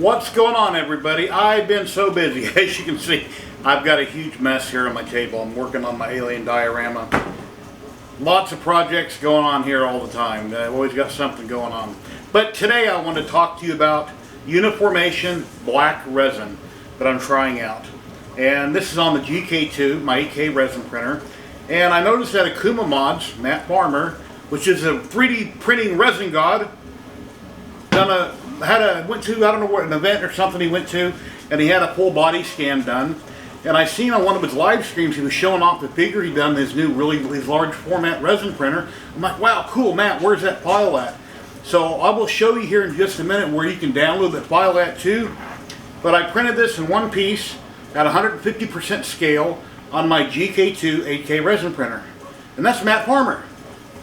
What's going on, everybody? I've been so busy. As you can see, I've got a huge mess here on my table. I'm working on my alien diorama. Lots of projects going on here all the time. I've always got something going on. But today I want to talk to you about Uniformation black resin that I'm trying out. And this is on the GK2, my 8K resin printer. And I noticed that AkumaMods, Matt Farmer, which is a 3D printing resin god, went to, I don't know what, an event or something he went to, and he had a full body scan done. And I seen on one of his live streams he was showing off the figure he done, his new his large format resin printer. I'm like, wow, cool, Matt, where's that file at? So I will show you here in just a minute where you can download that file at too. But I printed this in one piece at 150% scale on my GK2 8K resin printer. And that's Matt Farmer.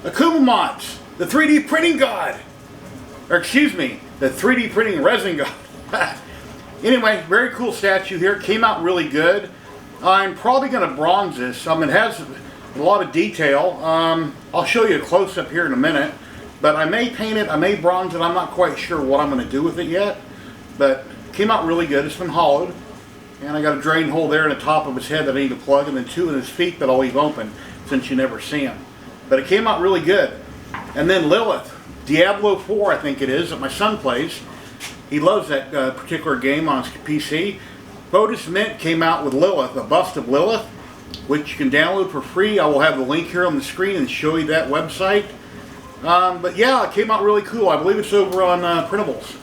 AkumaMods, the 3D printing god. Or excuse me, the 3D printing resin god. Anyway, very cool statue here. Came out really good. I'm probably going to bronze this. It has a lot of detail. I'll show you a close-up here in a minute. But I may paint it, I may bronze it. I'm not quite sure what I'm going to do with it yet. But came out really good. It's been hollowed. And I got a drain hole there in the top of his head that I need to plug, and then two in his feet that I'll leave open since you never see them. But it came out really good. And then Lilith, Diablo 4 I think it is, that my son plays. He loves that particular game on his PC. Photos Mint came out with Lilith, a bust of Lilith, which you can download for free. I will have the link here on the screen and show you that website. But yeah, it came out really cool. I believe it's over on Printables.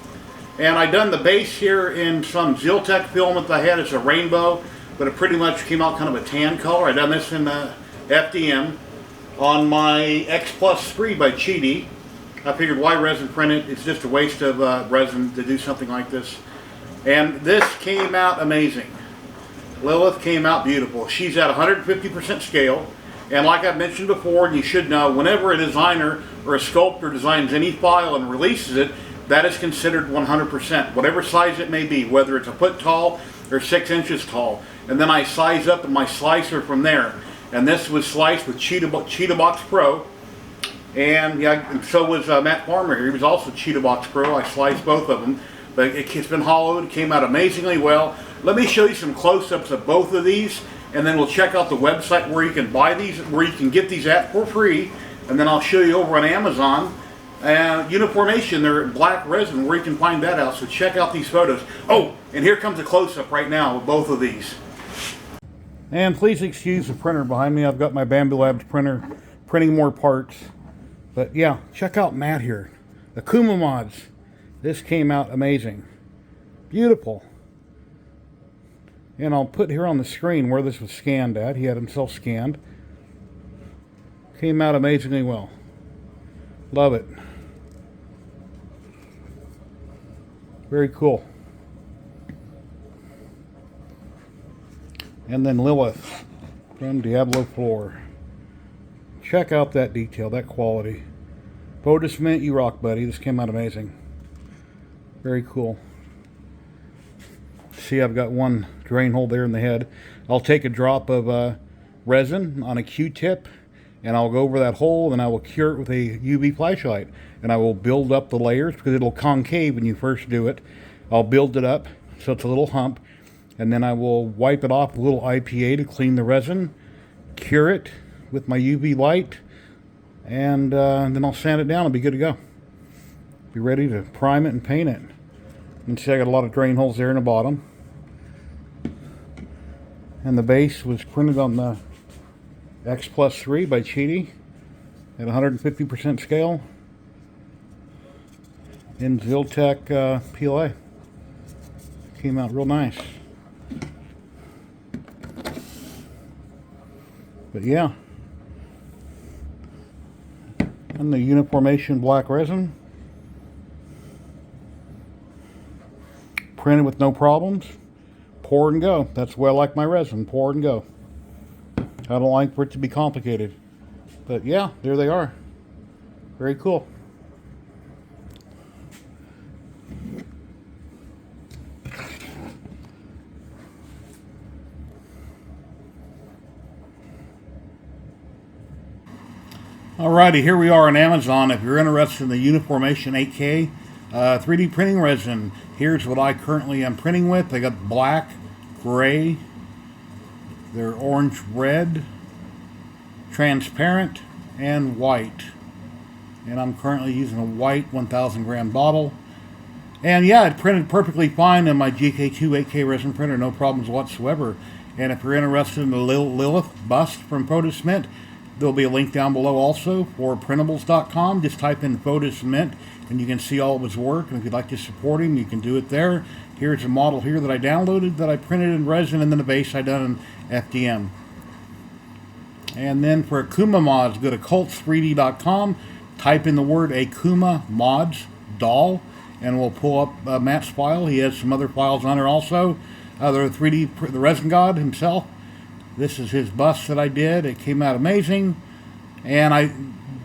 And I done the base here in some Ziltech filament I had. It's a rainbow, but it pretty much came out kind of a tan color. I done this in FDM on my X Plus 3 by Cheedy. I figured why resin print it? It's just a waste of resin to do something like this. And this came out amazing. Lilith came out beautiful. She's at 150% scale. And like I've mentioned before, and you should know, whenever a designer or a sculptor designs any file and releases it, that is considered 100%, whatever size it may be, whether it's a foot tall or 6 inches tall. And then I size up in my slicer from there. And this was sliced with Cheetahbox Pro. And yeah, and so was Matt Farmer here. He was also Cheetahbox Pro. I sliced both of them. But it's been hollowed. It came out amazingly well. Let me show you some close-ups of both of these. And then we'll check out the website where you can buy these, where you can get these at for free. And then I'll show you over on Amazon. Uniformation, they're black resin, where you can find that out. So check out these photos. Oh, and here comes a close-up right now with both of these. And please excuse the printer behind me. I've got my Bambu Labs printer printing more parts. But yeah, check out Matt here. AkumaMods. This came out amazing. Beautiful. And I'll put here on the screen where this was scanned at. He had himself scanned. Came out amazingly well. Love it. Very cool. And then Lilith from Diablo 4. Check out that detail, that quality. Photos Mint, you rock, buddy. This came out amazing. Very cool. See, I've got one drain hole there in the head. I'll take a drop of resin on a Q-tip, and I'll go over that hole, and I will cure it with a UV flashlight. And I will build up the layers, because it'll concave when you first do it. I'll build it up so it's a little hump, and then I will wipe it off with a little IPA to clean the resin, cure it with my UV light, and then I'll sand it down and be good to go. Be ready to prime it and paint it. And see, I got a lot of drain holes there in the bottom. And the base was printed on the X Plus 3 by Cheedy at 150% scale in Ziltech PLA. Came out real nice. But yeah. And the Uniformation black resin. Printed with no problems. Pour and go. That's the way I like my resin. Pour and go. I don't like for it to be complicated. But yeah, there they are. Very cool. Alrighty, here we are on Amazon. If you're interested in the Uniformation 8K, 3D printing resin. Here's what I currently am printing with. I got black, gray, they're orange red, transparent, and white. And I'm currently using a white 1,000 gram bottle. And yeah, it printed perfectly fine in my GK2 8K resin printer, no problems whatsoever. And if you're interested in the Lilith bust from Photos Mint, there'll be a link down below also for printables.com. Just type in Photos Mint and you can see all of his work. And if you'd like to support him, you can do it there. Here's a model here that I downloaded that I printed in resin, and then the base I done in FDM. And then for AkumaMods, go to cults3d.com, type in the word AkumaMods doll, and we'll pull up Matt's file. He has some other files on there also. The Resin God himself. This is his bust that I did. It came out amazing. And I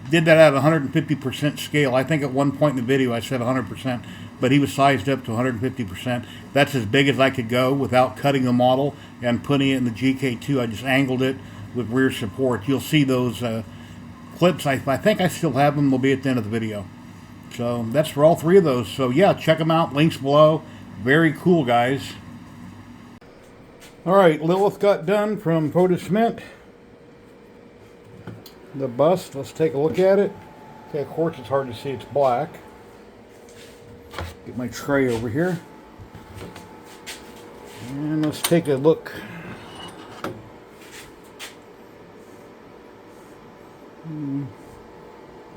did that at 150% scale. I think at one point in the video I said 100%, but he was sized up to 150%. That's as big as I could go without cutting the model and putting it in the GK2. I just angled it with rear support. You'll see those clips. I think I still have them. They'll be at the end of the video. So that's for all three of those. So yeah, check them out. Links below. Very cool, guys. Alright, Lilith got done from Photos Mint. The bust, let's take a look at it. Okay, of course it's hard to see, it's black. Get my tray over here. And let's take a look.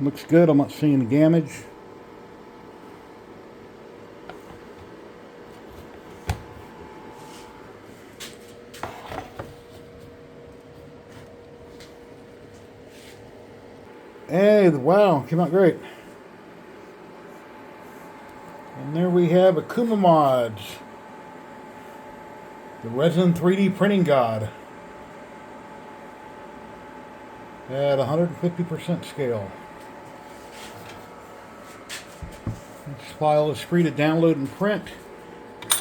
Looks good, I'm not seeing any damage. Hey, wow, came out great. And there we have AkumaMods, the Resin 3D Printing God, at 150% scale. This file is free to download and print.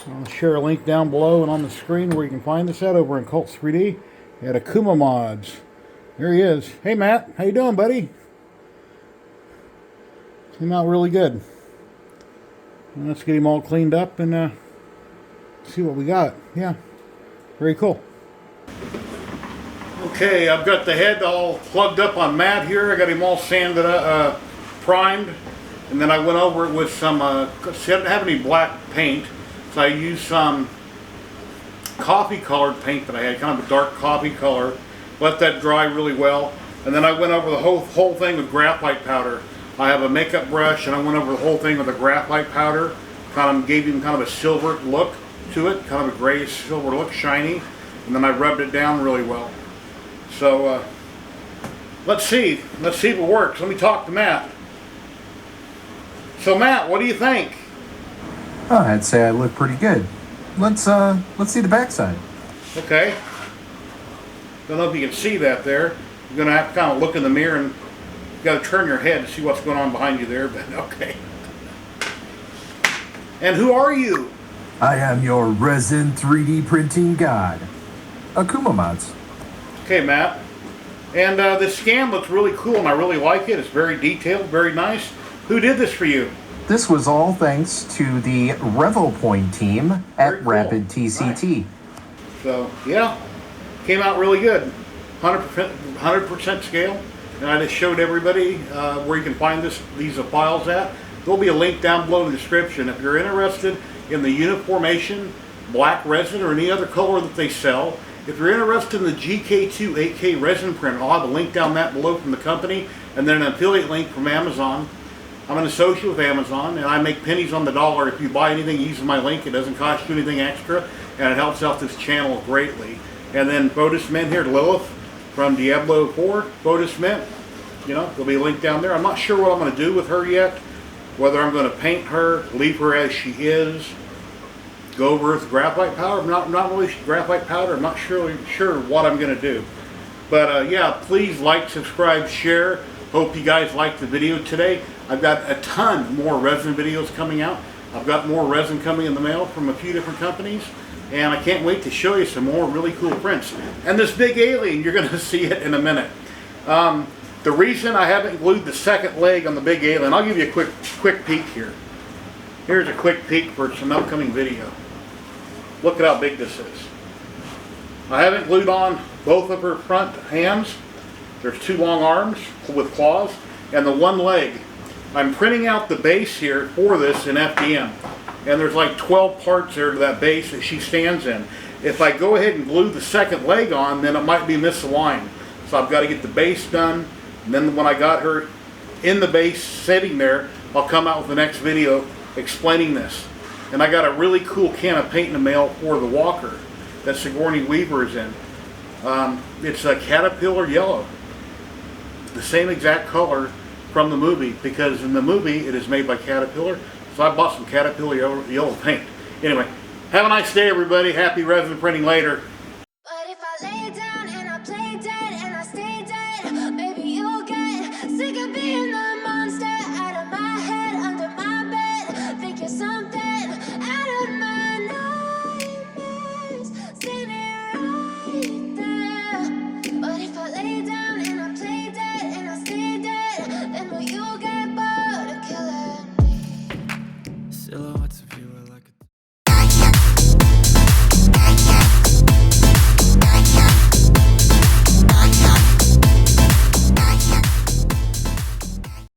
I'll share a link down below and on the screen where you can find this at over in Cults 3D at AkumaMods. There he is. Hey Matt, how you doing, buddy? Came out really good. And let's get him all cleaned up and see what we got. Yeah, very cool. Okay, I've got the head all plugged up on Matt here. I got him all sanded up, primed, and then I went over it with some, see, I didn't have any black paint, so I used some coffee colored paint that I had, kind of a dark coffee color. Let that dry really well, and then I went over the whole thing with graphite powder. I have a makeup brush, and I went over the whole thing with a graphite powder. Kind of gave him kind of a silver look to it, kind of a grayish silver look, shiny. And then I rubbed it down really well. So let's see if it works. Let me talk to Matt. So Matt, what do you think? Oh, I'd say I look pretty good. Let's see the backside. Okay. Don't know if you can see that there. You're gonna have to kind of look in the mirror and you got to turn your head to see what's going on behind you there, but okay. And who are you? I am your Resin 3D Printing God, AkumaMods. Okay, Matt. And this scan looks really cool, and I really like it. It's very detailed, very nice. Who did this for you? This was all thanks to the RevoPoint team at Very cool. Rapid TCT. Nice. So, yeah, came out really good. 100% scale. And I just showed everybody where you can find these files at. There'll be a link down below in the description. If you're interested in the Uniformation black resin or any other color that they sell, if you're interested in the GK2 8K resin printer, I'll have a link down that below from the company, and then an affiliate link from Amazon. I'm an associate with Amazon, and I make pennies on the dollar if you buy anything using my link. It doesn't cost you anything extra, and it helps out this channel greatly. And then Photos Mint here, Lilith from Diablo 4, Photos Mint. You know, there'll be a link down there. I'm not sure what I'm going to do with her yet. Whether I'm going to paint her, leave her as she is, go over with graphite powder. I'm not really graphite powder. I'm not sure what I'm going to do. But yeah, please like, subscribe, share. Hope you guys liked the video today. I've got a ton more resin videos coming out. I've got more resin coming in the mail from a few different companies. And I can't wait to show you some more really cool prints. And this big alien, you're going to see it in a minute. The reason I haven't glued the second leg on the big alien, I'll give you a quick peek here. Here's a quick peek for some upcoming video. Look at how big this is. I haven't glued on both of her front hands. There's 2 long arms with claws and the 1 leg. I'm printing out the base here for this in FDM. And there's like 12 parts there to that base that she stands in. If I go ahead and glue the 2nd leg on, then it might be misaligned. So I've got to get the base done. And then when I got her in the base sitting there, I'll come out with the next video explaining this. And I got a really cool can of paint in the mail for the walker that Sigourney Weaver is in. It's a caterpillar yellow. The same exact color from the movie, because in the movie it is made by Caterpillar. So I bought some Caterpillar yellow paint. Anyway, have a nice day everybody. Happy resin printing later.